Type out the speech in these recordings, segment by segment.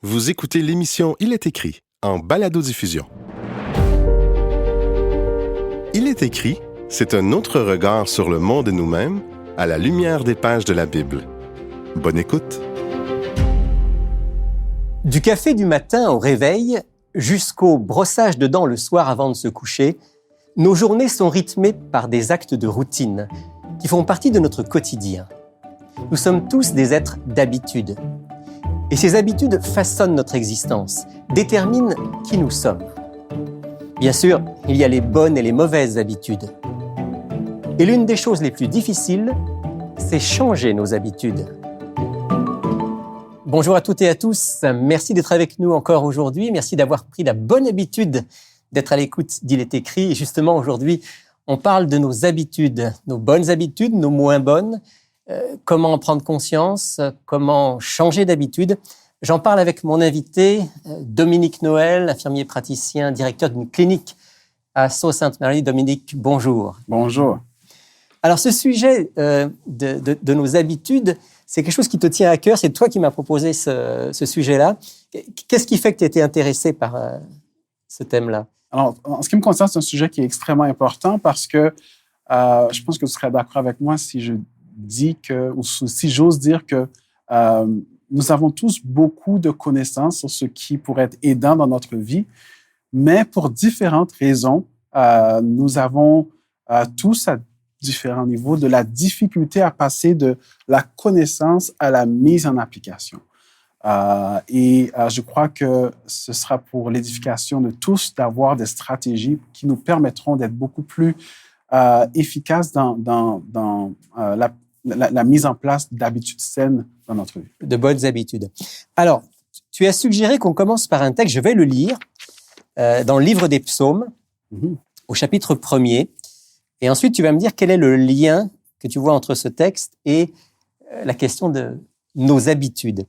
Vous écoutez l'émission Il est écrit, en balado-diffusion. Il est écrit, c'est un autre regard sur le monde et nous-mêmes, à la lumière des pages de la Bible. Bonne écoute. Du café du matin au réveil, jusqu'au brossage de dents le soir avant de se coucher, nos journées sont rythmées par des actes de routine qui font partie de notre quotidien. Nous sommes tous des êtres d'habitude. Et ces habitudes façonnent notre existence, déterminent qui nous sommes. Bien sûr, il y a les bonnes et les mauvaises habitudes. Et l'une des choses les plus difficiles, c'est changer nos habitudes. Bonjour à toutes et à tous, merci d'être avec nous encore aujourd'hui, merci d'avoir pris la bonne habitude d'être à l'écoute d'Il est écrit. Et justement, aujourd'hui, on parle de nos habitudes, nos bonnes habitudes, nos moins bonnes, comment en prendre conscience, comment changer d'habitude. J'en parle avec mon invité, Dominique Noël, infirmier praticien, directeur d'une clinique à Sault-Sainte-Marie. Dominique, bonjour. Bonjour. Alors, ce sujet de nos habitudes, c'est quelque chose qui te tient à cœur. C'est toi qui m'as proposé ce sujet-là. Qu'est-ce qui fait que tu étais intéressé par ce thème-là? Alors, en ce qui me concerne, c'est un sujet qui est extrêmement important parce que je pense que tu serais d'accord avec moi si je dis que, ou si j'ose dire que nous avons tous beaucoup de connaissances sur ce qui pourrait être aidant dans notre vie, mais pour différentes raisons, nous avons tous à différents niveaux de la difficulté à passer de la connaissance à la mise en application. Je crois que ce sera pour l'édification de tous d'avoir des stratégies qui nous permettront d'être beaucoup plus efficaces dans la mise en place d'habitudes saines dans notre vie. De bonnes habitudes. Alors, tu as suggéré qu'on commence par un texte, je vais le lire, dans le livre des Psaumes, au chapitre 1er. Et ensuite, tu vas me dire quel est le lien que tu vois entre ce texte et la question de nos habitudes.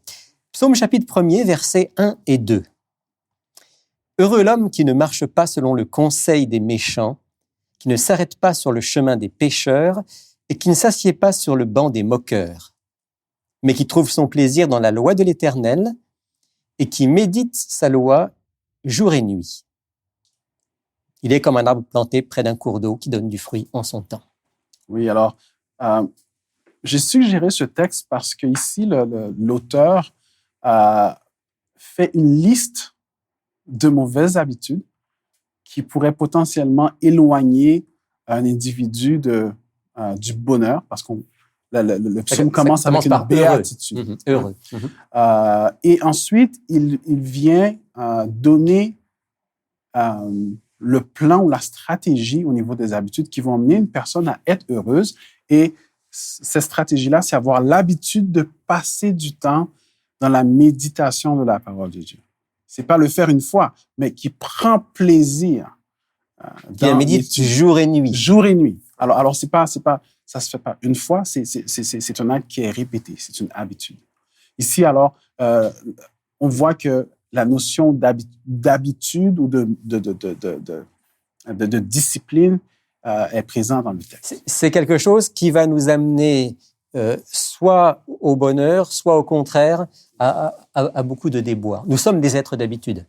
Psaume chapitre 1er, versets 1 et 2. « Heureux l'homme qui ne marche pas selon le conseil des méchants, qui ne s'arrête pas sur le chemin des pécheurs et qui ne s'assied pas sur le banc des moqueurs, mais qui trouve son plaisir dans la loi de l'Éternel et qui médite sa loi jour et nuit. Il est comme un arbre planté près d'un cours d'eau qui donne du fruit en son temps. » Oui, alors, j'ai suggéré ce texte parce qu'ici, l'auteur fait une liste de mauvaises habitudes qui pourraient potentiellement éloigner un individu du bonheur, parce que le psaume commence avec une béatitude. Heureux. Et ensuite, il vient donner le plan ou la stratégie au niveau des habitudes qui vont amener une personne à être heureuse. Et cette stratégie-là, c'est avoir l'habitude de passer du temps dans la méditation de la parole de Dieu. C'est pas le faire une fois, mais qui prend plaisir. Qui la médite jour et nuit. Jour et nuit. Alors c'est pas, ça se fait pas une fois, c'est un acte qui est répété, c'est une habitude. Ici, alors, on voit que la notion d'habitude ou de discipline est présente dans le texte. C'est quelque chose qui va nous amener soit au bonheur, soit au contraire à beaucoup de déboires. Nous sommes des êtres d'habitude.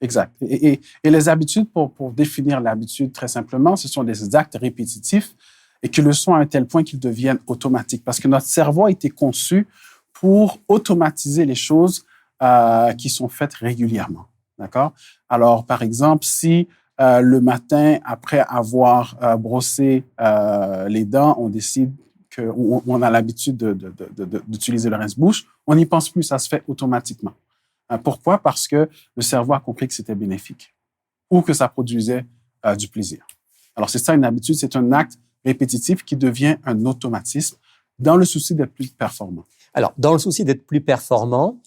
Exact. Et les habitudes, pour définir l'habitude très simplement, ce sont des actes répétitifs et qui le sont à un tel point qu'ils deviennent automatiques. Parce que notre cerveau a été conçu pour automatiser les choses qui sont faites régulièrement. D'accord? Alors, par exemple, si le matin, après avoir brossé les dents, on décide qu'on a l'habitude d'utiliser le rince-bouche, on n'y pense plus, ça se fait automatiquement. Pourquoi? Parce que le cerveau a compris que c'était bénéfique ou que ça produisait du plaisir. Alors, c'est ça une habitude, c'est un acte répétitif qui devient un automatisme dans le souci d'être plus performant. Alors, dans le souci d'être plus performant,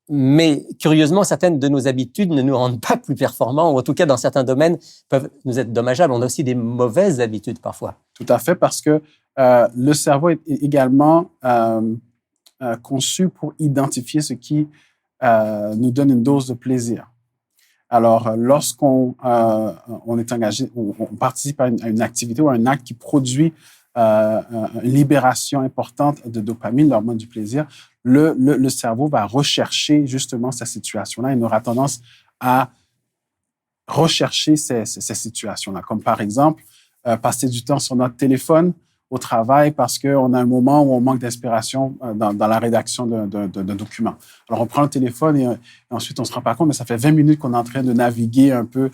mais curieusement, certaines de nos habitudes ne nous rendent pas plus performants, ou en tout cas, dans certains domaines, peuvent nous être dommageables. On a aussi des mauvaises habitudes parfois. Tout à fait, parce que le cerveau est également conçu pour identifier ce qui nous donne une dose de plaisir. Alors, lorsqu'on est engagé, on participe à une activité ou à un acte qui produit une libération importante de dopamine, l'hormone du plaisir, le cerveau va rechercher justement cette situation-là. Il aura tendance à rechercher ces situations-là. Comme par exemple, passer du temps sur notre téléphone au travail parce qu'on a un moment où on manque d'inspiration dans la rédaction d'un document. Alors, on prend le téléphone et ensuite, on se rend pas compte, mais ça fait 20 minutes qu'on est en train de naviguer un peu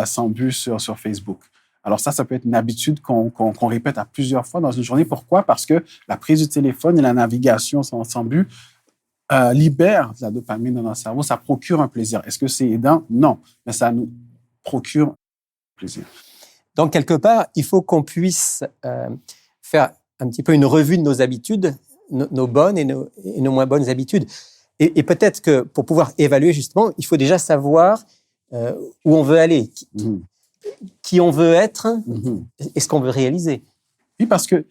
sans but sur Facebook. Alors ça peut être une habitude qu'on répète à plusieurs fois dans une journée. Pourquoi? Parce que la prise du téléphone et la navigation sans but libèrent de la dopamine dans notre cerveau. Ça procure un plaisir. Est-ce que c'est aidant? Non, mais ça nous procure un plaisir. Donc, quelque part, il faut qu'on puisse faire un petit peu une revue de nos habitudes, nos bonnes et nos moins bonnes habitudes. Et peut-être que pour pouvoir évaluer, justement, il faut déjà savoir où on veut aller, qui on veut être et ce qu'on veut réaliser. Oui, parce que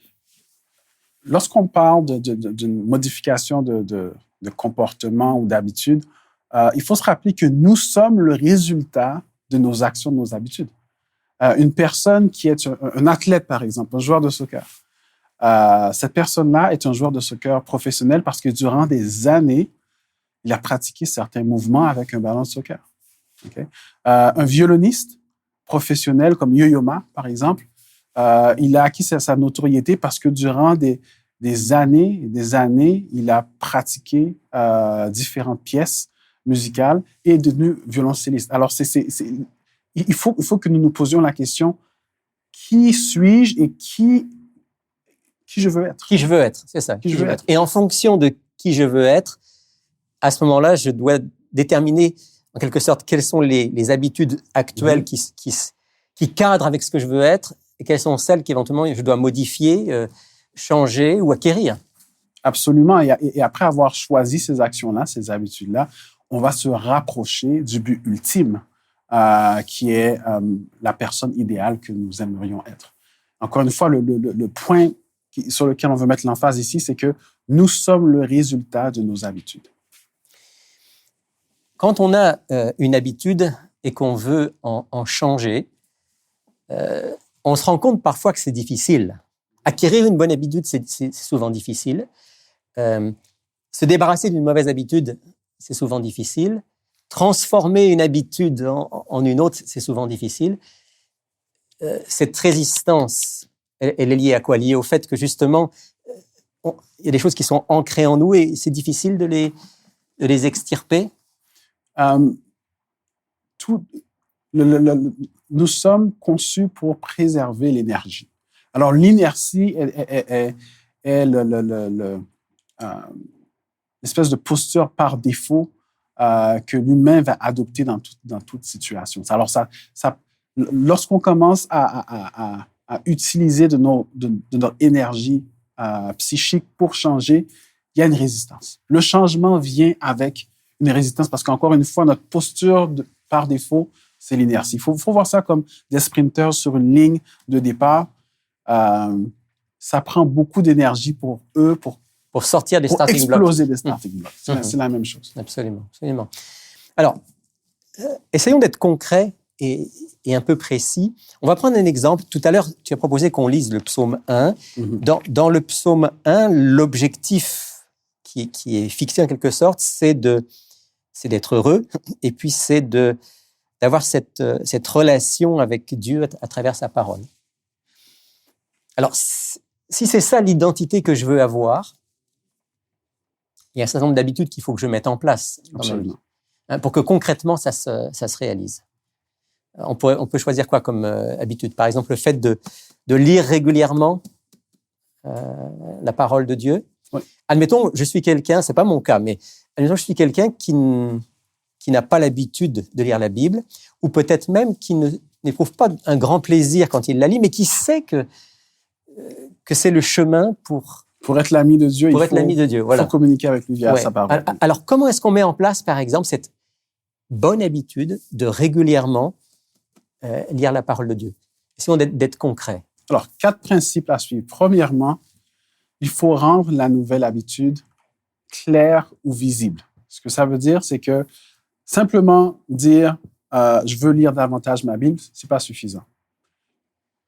lorsqu'on parle d'une modification de comportement ou d'habitude, il faut se rappeler que nous sommes le résultat de nos actions, de nos habitudes. Une personne qui est un athlète, par exemple, un joueur de soccer, cette personne-là est un joueur de soccer professionnel parce que durant des années, il a pratiqué certains mouvements avec un ballon de soccer. Okay? Un violoniste professionnel comme Yo-Yo Ma, par exemple, il a acquis sa notoriété parce que durant des années et des années, il a pratiqué différentes pièces musicales et est devenu violoncelliste. Alors, il faut que nous nous posions la question, qui suis-je et qui je veux être? Qui je veux être, c'est ça. Qui je veux être. Et en fonction de qui je veux être, à ce moment-là, je dois déterminer en quelque sorte quelles sont les habitudes actuelles qui cadrent avec ce que je veux être et quelles sont celles qu'éventuellement je dois modifier, changer ou acquérir. Absolument. Et après avoir choisi ces actions-là, ces habitudes-là, on va se rapprocher du but ultime, qui est la personne idéale que nous aimerions être. Encore une fois, le point sur lequel on veut mettre l'emphase ici, c'est que nous sommes le résultat de nos habitudes. Quand on a une habitude et qu'on veut en changer, on se rend compte parfois que c'est difficile. Acquérir une bonne habitude, c'est souvent difficile. Se débarrasser d'une mauvaise habitude, c'est souvent difficile. Transformer une habitude en une autre, c'est souvent difficile. Cette résistance, elle est liée à quoi? Liée au fait que justement, il y a des choses qui sont ancrées en nous et c'est difficile de les extirper. Nous sommes conçus pour préserver l'énergie. Alors, l'inertie est l'espèce de posture par défaut que l'humain va adopter dans toute situation. Alors, lorsqu'on commence à utiliser de notre énergie psychique pour changer, il y a une résistance. Le changement vient avec une résistance parce qu'encore une fois, notre posture par défaut, c'est l'inertie. Il faut voir ça comme des sprinters sur une ligne de départ. Ça prend beaucoup d'énergie pour eux, pour sortir des starting blocks. Pour exploser des starting blocks. C'est la même chose. Absolument, absolument. Alors, essayons d'être concrets et un peu précis. On va prendre un exemple. Tout à l'heure, tu as proposé qu'on lise le psaume 1. Dans le psaume 1, l'objectif qui est fixé en quelque sorte, c'est d'être heureux et puis c'est d'avoir cette relation avec Dieu à travers sa parole. Alors, si c'est ça l'identité que je veux avoir, il y a un certain nombre d'habitudes qu'il faut que je mette en place dans ma vie, pour que concrètement ça se réalise. On peut choisir quoi comme habitude? Par exemple, le fait de lire régulièrement la parole de Dieu. Oui. Admettons, je suis quelqu'un, c'est pas mon cas, mais admettons, je suis quelqu'un qui n'a pas l'habitude de lire la Bible, ou peut-être même qui n'éprouve pas un grand plaisir quand il la lit, mais qui sait que c'est le chemin pour être l'ami de Dieu. Voilà. Il faut communiquer avec lui via sa parole. Alors, comment est-ce qu'on met en place, par exemple, cette bonne habitude de régulièrement lire la parole de Dieu? Essayons d'être concret. Alors, 4 principes à suivre. Premièrement, il faut rendre la nouvelle habitude claire ou visible. Ce que ça veut dire, c'est que simplement dire je veux lire davantage ma Bible, c'est pas suffisant.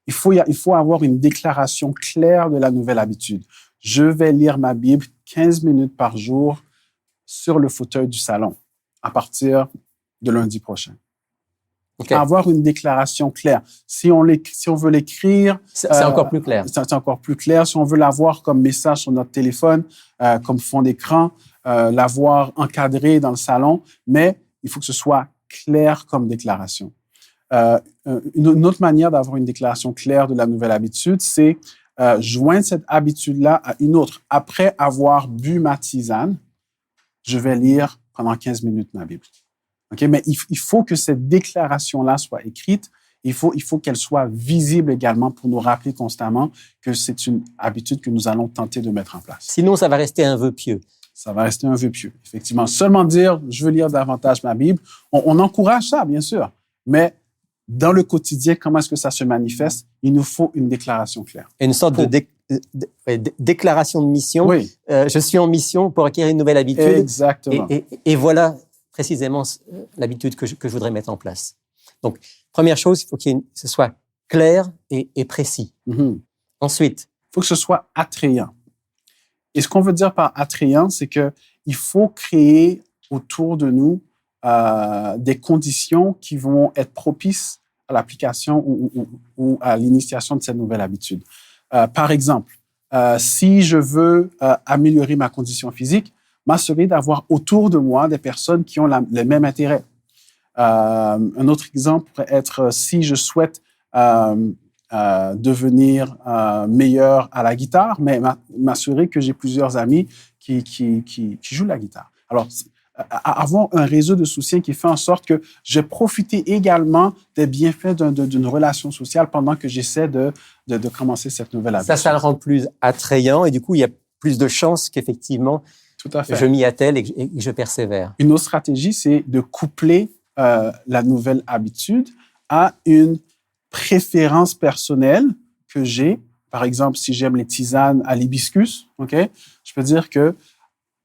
Il faut avoir une déclaration claire de la nouvelle habitude. Je vais lire ma Bible 15 minutes par jour sur le fauteuil du salon à partir de lundi prochain. Okay. Avoir une déclaration claire. Si on veut l'écrire... C'est encore plus clair. C'est encore plus clair. Si on veut l'avoir comme message sur notre téléphone, comme fond d'écran, l'avoir encadré dans le salon, mais il faut que ce soit clair comme déclaration. Une autre manière d'avoir une déclaration claire de la nouvelle habitude, c'est joindre cette habitude-là à une autre. Après avoir bu ma tisane, je vais lire pendant 15 minutes ma Bible. Okay? Mais il faut que cette déclaration-là soit écrite. Il faut qu'elle soit visible également pour nous rappeler constamment que c'est une habitude que nous allons tenter de mettre en place. Sinon, ça va rester un vœu pieux. Ça va rester un vœu pieux, effectivement. Seulement dire « je veux lire davantage ma Bible », on encourage ça, bien sûr. Mais dans le quotidien, comment est-ce que ça se manifeste? Il nous faut une déclaration claire. Et une sorte de déclaration de mission. Oui. Je suis en mission pour acquérir une nouvelle habitude. Exactement. Et voilà précisément l'habitude que je voudrais mettre en place. Donc, première chose, il faut que ce soit clair et précis. Mm-hmm. Ensuite, il faut que ce soit attrayant. Et ce qu'on veut dire par attrayant, c'est qu'il faut créer autour de nous des conditions qui vont être propices à l'application ou à l'initiation de cette nouvelle habitude. Par exemple, si je veux améliorer ma condition physique, m'assurer d'avoir autour de moi des personnes qui ont les mêmes intérêts. Un autre exemple pourrait être si je souhaite devenir meilleur à la guitare, mais m'assurer que j'ai plusieurs amis qui jouent la guitare. Alors, avoir un réseau de soutien qui fait en sorte que je profite également des bienfaits d'une relation sociale pendant que j'essaie de commencer cette nouvelle habitude. Ça le rend plus attrayant et du coup, il y a plus de chances qu'effectivement, tout à fait, je m'y attelle et que je persévère. Une autre stratégie, c'est de coupler la nouvelle habitude à une préférence personnelle que j'ai. Par exemple, si j'aime les tisanes à l'hibiscus, okay, je peux dire que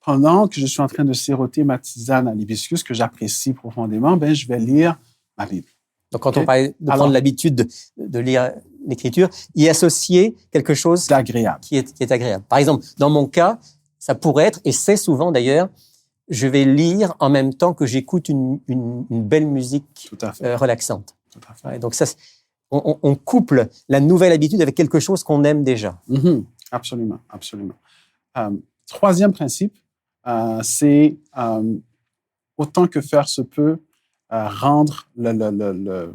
pendant que je suis en train de siroter ma tisane à l'hibiscus, que j'apprécie profondément, ben, je vais lire ma Bible. Donc, quand on parle de prendre l'habitude de lire l'Écriture, y associer quelque chose d'agréable. Qui est agréable. Par exemple, dans mon cas, ça pourrait être, et c'est souvent d'ailleurs, je vais lire en même temps que j'écoute une belle musique relaxante. Tout à fait. Et donc, ça, on couple la nouvelle habitude avec quelque chose qu'on aime déjà. Mm-hmm. Absolument, absolument. Troisième principe, c'est autant que faire se peut, rendre le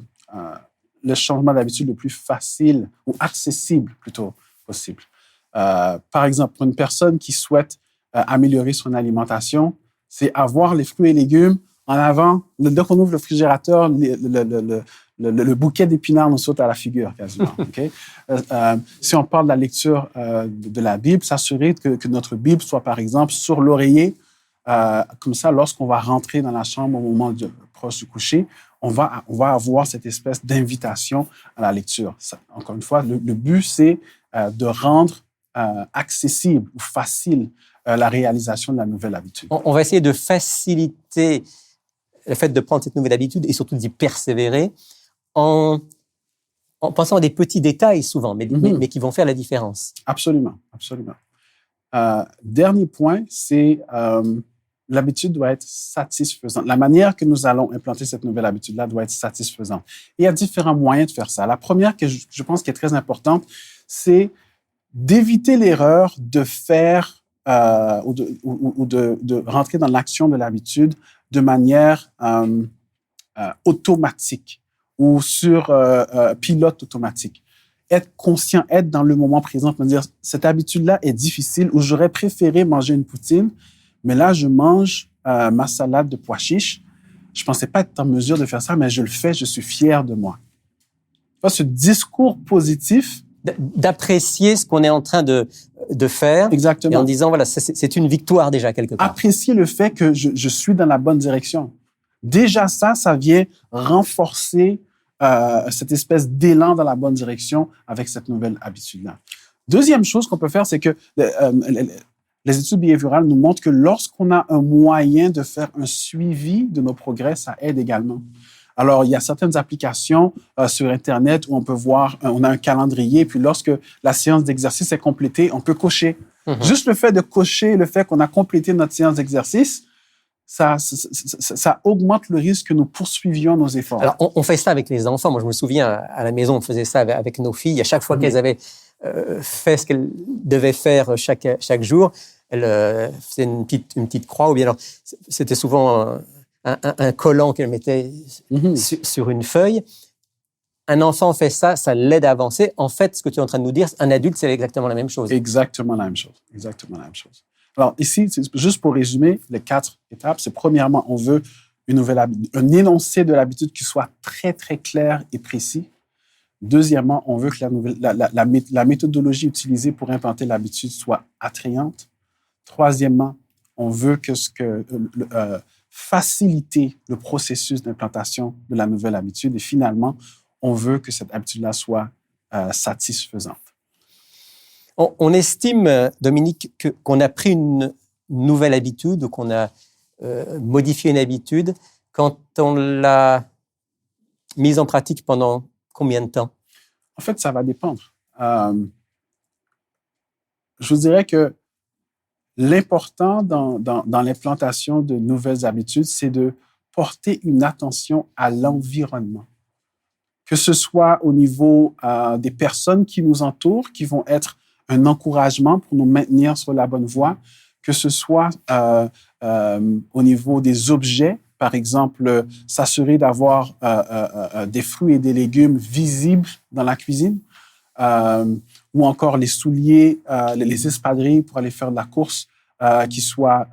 changement d'habitude le plus facile ou accessible plutôt possible. Par exemple, pour une personne qui souhaite améliorer son alimentation, c'est avoir les fruits et légumes en avant. Dès qu'on ouvre le réfrigérateur, le bouquet d'épinards nous saute à la figure quasiment. Okay? Si on parle de la lecture de la Bible, s'assurer que notre Bible soit, par exemple, sur l'oreiller. Comme ça, lorsqu'on va rentrer dans la chambre au moment proche du coucher, on va avoir cette espèce d'invitation à la lecture. Ça, encore une fois, le but, c'est de rendre accessible ou facile la réalisation de la nouvelle habitude. On va essayer de faciliter le fait de prendre cette nouvelle habitude et surtout d'y persévérer en pensant à des petits détails souvent, mais qui vont faire la différence. Absolument, absolument. Dernier point, c'est l'habitude doit être satisfaisante. La manière que nous allons implanter cette nouvelle habitude-là doit être satisfaisante. Et il y a différents moyens de faire ça. La première que je pense qui est très importante, c'est d'éviter l'erreur de faire ou de rentrer dans l'action de l'habitude de manière automatique ou sur pilote automatique. Être conscient, être dans le moment présent, me dire cette habitude-là est difficile ou j'aurais préféré manger une poutine, mais là, je mange ma salade de pois chiches. Je ne pensais pas être en mesure de faire ça, mais je le fais, je suis fier de moi. Ce discours positif. D'apprécier ce qu'on est en train de faire. Exactement. Et en disant, voilà, c'est une victoire déjà quelque part. Apprécier le fait que je suis dans la bonne direction. Déjà ça vient renforcer cette espèce d'élan dans la bonne direction avec cette nouvelle habitude-là. Deuxième chose qu'on peut faire, c'est que les études behaviorales nous montrent que lorsqu'on a un moyen de faire un suivi de nos progrès, ça aide également. Alors, il y a certaines applications sur Internet où on peut voir, on a un calendrier, puis lorsque la séance d'exercice est complétée, on peut cocher. Juste le fait de cocher, le fait qu'on a complété notre séance d'exercice, ça augmente le risque que nous poursuivions nos efforts. Alors, on fait ça avec les enfants. Moi, je me souviens, à la maison, on faisait ça avec nos filles. À chaque fois qu'elles avaient fait ce qu'elles devaient faire chaque jour, elles faisaient une petite croix, ou bien alors, c'était souvent un collant qu'elle mettait sur une feuille. Un enfant fait ça, ça l'aide à avancer. En fait, ce que tu es en train de nous dire, un adulte, c'est exactement la même chose. Exactement la même chose. Exactement la même chose. Alors ici, juste pour résumer, les 4 étapes, c'est premièrement, on veut un énoncé de l'habitude qui soit très, très clair et précis. Deuxièmement, on veut que la méthodologie utilisée pour implanter l'habitude soit attrayante. Troisièmement, on veut faciliter le processus d'implantation de la nouvelle habitude. Et finalement, on veut que cette habitude-là soit satisfaisante. On estime, Dominique, qu'on a pris une nouvelle habitude ou qu'on a modifié une habitude quand on l'a mise en pratique pendant combien de temps? En fait, ça va dépendre. Je vous dirais que l'important dans l'implantation de nouvelles habitudes, c'est de porter une attention à l'environnement. Que ce soit au niveau des personnes qui nous entourent, qui vont être un encouragement pour nous maintenir sur la bonne voie, que ce soit au niveau des objets, par exemple, s'assurer d'avoir des fruits et des légumes visibles dans la cuisine, ou encore les souliers, les espadrilles pour aller faire de la course qui soient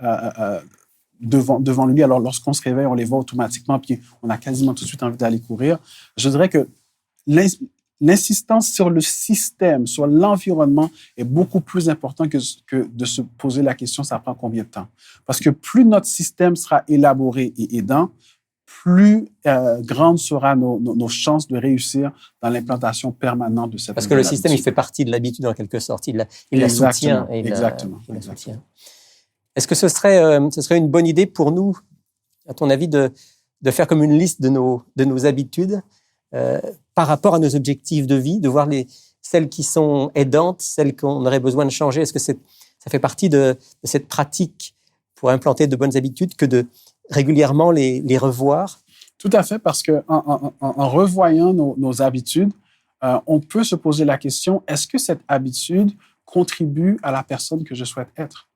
devant lui. Alors, lorsqu'on se réveille, on les voit automatiquement, puis on a quasiment tout de suite envie d'aller courir. Je dirais que l'insistance sur le système, sur l'environnement est beaucoup plus important que de se poser la question, ça prend combien de temps? Parce que plus notre système sera élaboré et aidant, plus grandes seront nos chances de réussir dans l'implantation permanente de cette Parce que le système, il fait partie de l'habitude en quelque sorte. Il la soutient. Exactement. Est-ce que ce serait une bonne idée pour nous, à ton avis, de faire comme une liste de nos habitudes par rapport à nos objectifs de vie, de voir celles qui sont aidantes, celles qu'on aurait besoin de changer? Est-ce que ça fait partie de cette pratique pour implanter de bonnes habitudes que de régulièrement les revoir? Tout à fait, parce qu'en revoyant nos habitudes, on peut se poser la question, est-ce que cette habitude contribue à la personne que je souhaite être?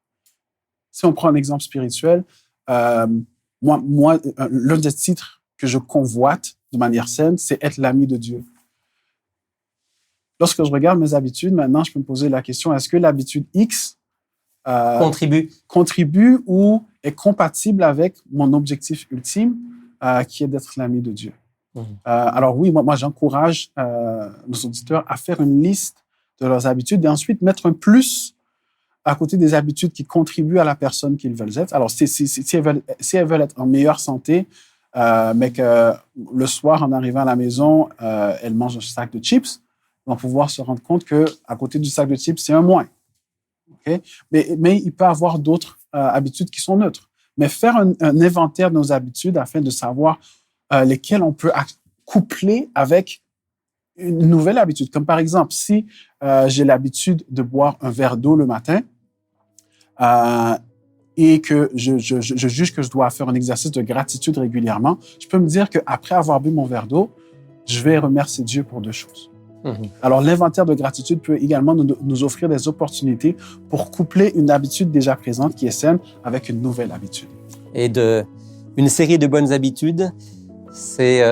Si on prend un exemple spirituel, moi, l'un des titres que je convoite de manière saine, c'est être l'ami de Dieu. Lorsque je regarde mes habitudes, maintenant, je peux me poser la question, est-ce que l'habitude X contribue ou est compatible avec mon objectif ultime, qui est d'être l'ami de Dieu? Alors oui, moi j'encourage nos auditeurs à faire une liste de leurs habitudes et ensuite mettre un plus à côté des habitudes qui contribuent à la personne qu'ils veulent être. Alors, si elles veulent être en meilleure santé, mais que le soir, en arrivant à la maison, elles mangent un sac de chips, elles vont pouvoir se rendre compte qu'à côté du sac de chips, c'est un moins. Okay? Mais il peut y avoir d'autres habitudes qui sont neutres. Mais faire un inventaire de nos habitudes afin de savoir lesquelles on peut coupler avec une nouvelle habitude. Comme par exemple, si j'ai l'habitude de boire un verre d'eau le matin, et que je juge que je dois faire un exercice de gratitude régulièrement, je peux me dire qu'après avoir bu mon verre d'eau, je vais remercier Dieu pour 2 choses. Alors, l'inventaire de gratitude peut également nous offrir des opportunités pour coupler une habitude déjà présente qui est saine avec une nouvelle habitude. Et une série de bonnes habitudes, c'est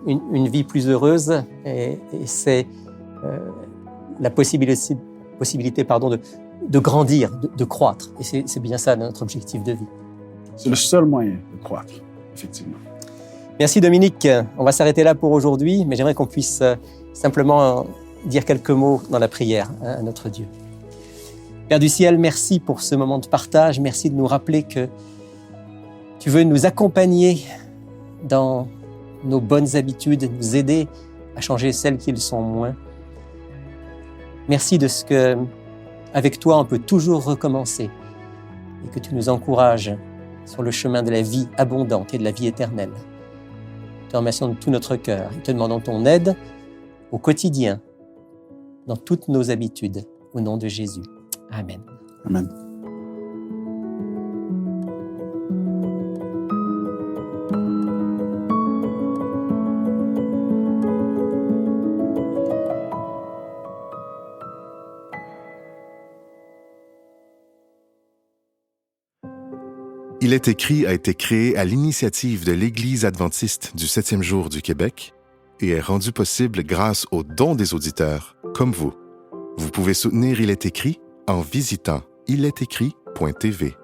une vie plus heureuse et c'est la possibilité de grandir, de croître. Et c'est bien ça notre objectif de vie. C'est le seul moyen de croître, effectivement. Merci Dominique. On va s'arrêter là pour aujourd'hui, mais j'aimerais qu'on puisse simplement dire quelques mots dans la prière à notre Dieu. Père du ciel, merci pour ce moment de partage. Merci de nous rappeler que tu veux nous accompagner dans nos bonnes habitudes, nous aider à changer celles qui le sont moins. Merci de ce que, avec toi, on peut toujours recommencer et que tu nous encourages sur le chemin de la vie abondante et de la vie éternelle. te remercions de tout notre cœur et te demandons ton aide au quotidien, dans toutes nos habitudes, au nom de Jésus. Amen. Amen. Il est écrit a été créé à l'initiative de l'Église adventiste du 7e jour du Québec et est rendu possible grâce aux dons des auditeurs, comme vous. Vous pouvez soutenir Il est écrit en visitant ilestécrit.tv.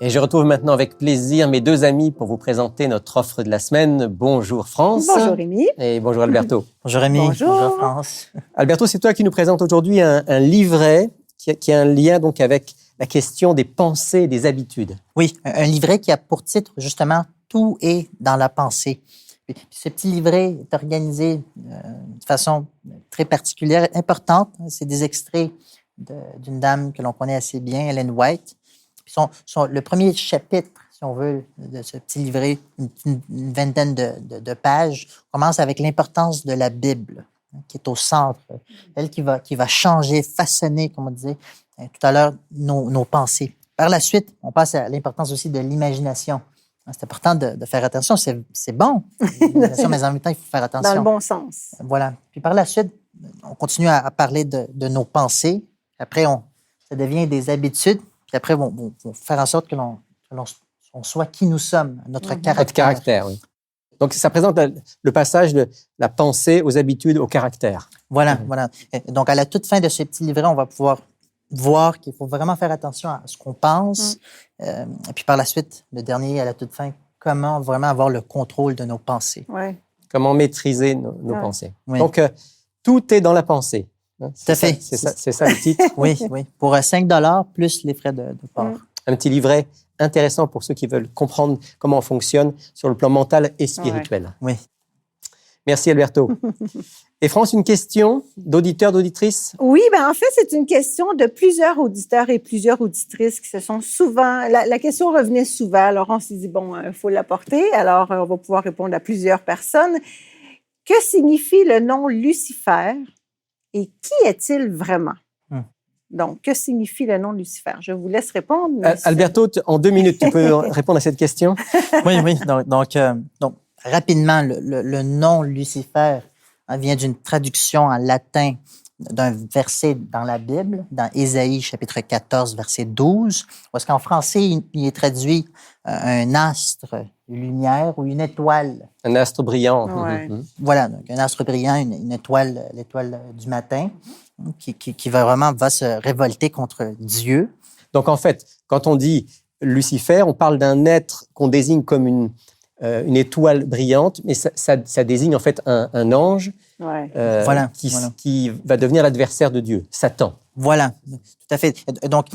Et je retrouve maintenant avec plaisir mes deux amis pour vous présenter notre offre de la semaine. Bonjour France. Bonjour Rémi. Et bonjour Alberto. Bonjour Rémi. Bonjour. France. Alberto, c'est toi qui nous présente aujourd'hui un livret qui a un lien donc avec la question des pensées et des habitudes. Oui, un livret qui a pour titre justement « Tout est dans la pensée ». Ce petit livret est organisé de façon très particulière, importante. C'est des extraits d'une dame que l'on connaît assez bien, Ellen White. Le premier chapitre, si on veut, de ce petit livret, une vingtaine de pages, commence avec l'importance de la Bible, qui est au centre. Elle qui va changer, façonner, comme on disait tout à l'heure, nos pensées. Par la suite, on passe à l'importance aussi de l'imagination. C'est important de faire attention, c'est bon. L'imagination, mais en même temps, il faut faire attention. Dans le bon sens. Voilà. Puis par la suite, on continue à parler de nos pensées. Après, ça devient des habitudes. Puis après, on va faire en sorte que l'on soit qui nous sommes, notre caractère. Notre caractère, oui. Donc, ça présente le passage de la pensée aux habitudes, au caractère. Voilà, voilà. Et donc, à la toute fin de ce petit livret, on va pouvoir voir qu'il faut vraiment faire attention à ce qu'on pense. Et puis par la suite, le dernier, à la toute fin, comment vraiment avoir le contrôle de nos pensées. Ouais. Comment maîtriser nos pensées. Oui. Donc, tout est dans la pensée. Tout à fait. C'est ça le titre. Oui, oui. Pour $5 plus les frais de port. Un petit livret intéressant pour ceux qui veulent comprendre comment on fonctionne sur le plan mental et spirituel. Oui. Merci Alberto. Et France, une question d'auditeur, d'auditrice? Oui, en fait, c'est une question de plusieurs auditeurs et plusieurs auditrices qui se sont souvent... La question revenait souvent, alors on s'est dit, il faut l'apporter. Alors, on va pouvoir répondre à plusieurs personnes. Que signifie le nom Lucifer et qui est-il vraiment? Donc, que signifie le nom Lucifer? Je vous laisse répondre. Alberto, en 2 minutes, tu peux répondre à cette question? Oui. Donc, rapidement, le nom Lucifer vient d'une traduction en latin d'un verset dans la Bible, dans Ésaïe, chapitre 14, verset 12, parce qu'en français, il est traduit un astre, une lumière ou une étoile. Un astre brillant. Ouais. Voilà, donc un astre brillant, une étoile, l'étoile du matin, qui va se révolter contre Dieu. Donc, en fait, quand on dit Lucifer, on parle d'un être qu'on désigne comme une étoile brillante, mais ça désigne en fait un ange qui va devenir l'adversaire de Dieu, Satan. Voilà, tout à fait. Donc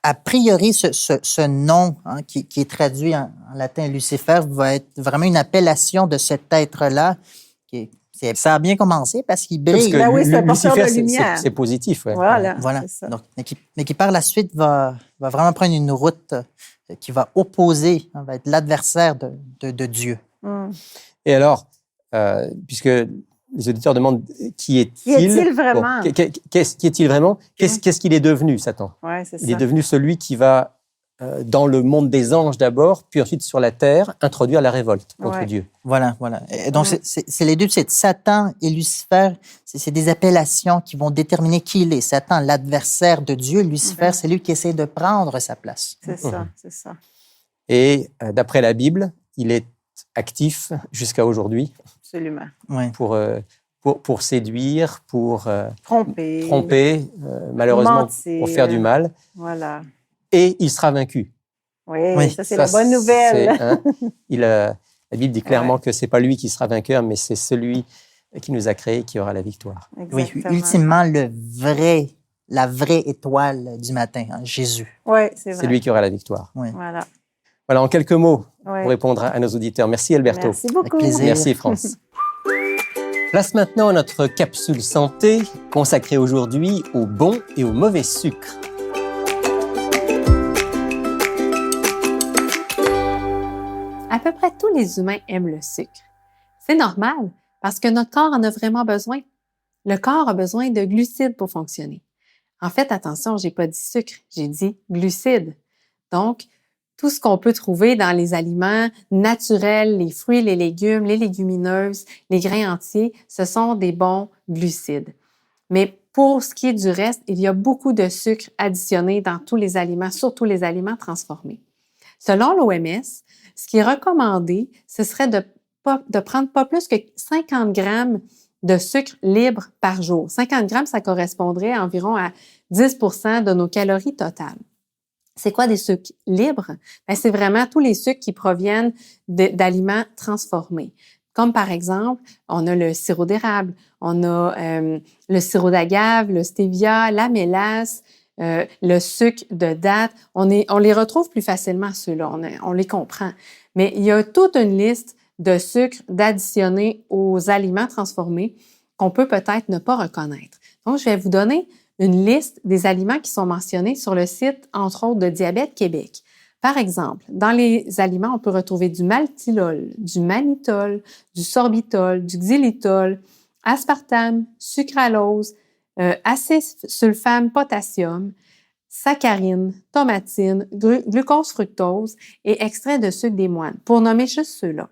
a priori, ce nom qui est traduit en latin Lucifer va être vraiment une appellation de cet être-là. Ça a bien commencé parce qu'il brille. Parce que c'est un porteur Lucifer, de lumière. c'est positif. Ouais. Voilà. Voilà. C'est ça. Donc, mais qui par la suite va vraiment prendre une route qui va opposer, va être l'adversaire de Dieu. Et alors, puisque les auditeurs demandent qui est-il? Qui est-il vraiment? Qui est-il vraiment? Qu'est-ce qu'il est devenu, Satan? Ouais, c'est ça. Il est devenu celui qui va, dans le monde des anges d'abord, puis ensuite sur la terre, introduire la révolte contre Dieu. Voilà. Et donc, c'est les deux, c'est Satan et Lucifer, c'est des appellations qui vont déterminer qui il est. Satan, l'adversaire de Dieu. Lucifer, c'est lui qui essaie de prendre sa place. C'est ça, c'est ça. Et d'après la Bible, il est actif jusqu'à aujourd'hui. Absolument. Ouais. Pour séduire, pour tromper, malheureusement, mentir. pour faire du mal. Voilà. Et il sera vaincu. Oui, ça, c'est la bonne nouvelle. La Bible dit clairement que ce n'est pas lui qui sera vainqueur, mais c'est celui qui nous a créés qui aura la victoire. Exactement. Oui, ultimement, la vraie étoile du matin, Jésus. Oui, c'est vrai. C'est lui qui aura la victoire. Oui. Voilà. Voilà, en quelques mots, pour répondre à nos auditeurs. Merci Alberto. Merci beaucoup. Avec plaisir. Merci France. Place maintenant à notre capsule santé, consacrée aujourd'hui au bon et au mauvais sucre. peu près tous les humains aiment le sucre. C'est normal, parce que notre corps en a vraiment besoin. Le corps a besoin de glucides pour fonctionner. En fait, attention, j'ai pas dit sucre, j'ai dit glucides. Donc, tout ce qu'on peut trouver dans les aliments naturels, les fruits, les légumes, les légumineuses, les grains entiers, ce sont des bons glucides. Mais pour ce qui est du reste, il y a beaucoup de sucre additionné dans tous les aliments, surtout les aliments transformés. Selon l'OMS, ce qui est recommandé, ce serait de prendre pas plus que 50 grammes de sucre libre par jour. 50 grammes, ça correspondrait environ à 10 % de nos calories totales. C'est quoi des sucres libres? Bien, c'est vraiment tous les sucres qui proviennent d'aliments transformés. Comme par exemple, on a le sirop d'érable, on a le sirop d'agave, le stevia, la mélasse, le sucre de date. On les retrouve plus facilement, ceux-là, on les comprend. Mais il y a toute une liste de sucres d'additionnés aux aliments transformés qu'on peut peut-être ne pas reconnaître. Donc, je vais vous donner une liste des aliments qui sont mentionnés sur le site, entre autres, de Diabète Québec. Par exemple, dans les aliments, on peut retrouver du maltitol, du mannitol, du sorbitol, du xylitol, aspartame, sucralose, acésulfame potassium, saccharine, tomatine, glucose fructose et extrait de sucre des moines, pour nommer juste ceux-là.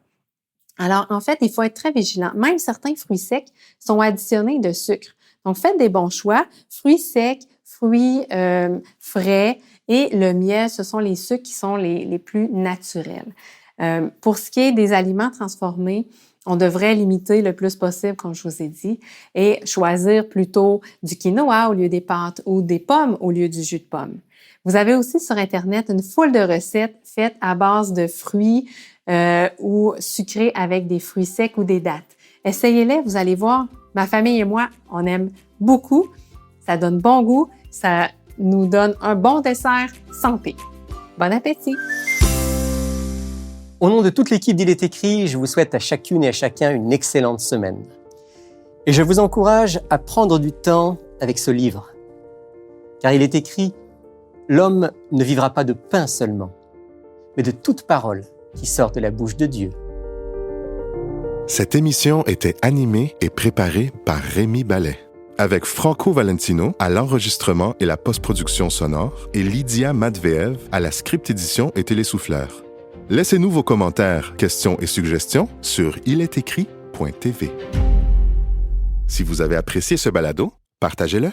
Alors, en fait, il faut être très vigilant. Même certains fruits secs sont additionnés de sucre. Donc, faites des bons choix. Fruits secs, fruits frais et le miel, ce sont les sucres qui sont les plus naturels. Pour ce qui est des aliments transformés, on devrait limiter le plus possible, comme je vous ai dit, et choisir plutôt du quinoa au lieu des pâtes ou des pommes au lieu du jus de pomme. Vous avez aussi sur Internet une foule de recettes faites à base de fruits ou sucrés avec des fruits secs ou des dattes. Essayez-les, vous allez voir, ma famille et moi, on aime beaucoup. Ça donne bon goût, ça nous donne un bon dessert santé. Bon appétit! Au nom de toute l'équipe d'Il est écrit, je vous souhaite à chacune et à chacun une excellente semaine. Et je vous encourage à prendre du temps avec ce livre. Car il est écrit, l'homme ne vivra pas de pain seulement, mais de toute parole qui sort de la bouche de Dieu. Cette émission était animée et préparée par Rémi Ballet, avec Franco Valentino à l'enregistrement et la post-production sonore et Lydia Matveev à la script édition et télésouffleur. Laissez-nous vos commentaires, questions et suggestions sur iletécrit.tv. Si vous avez apprécié ce balado, partagez-le.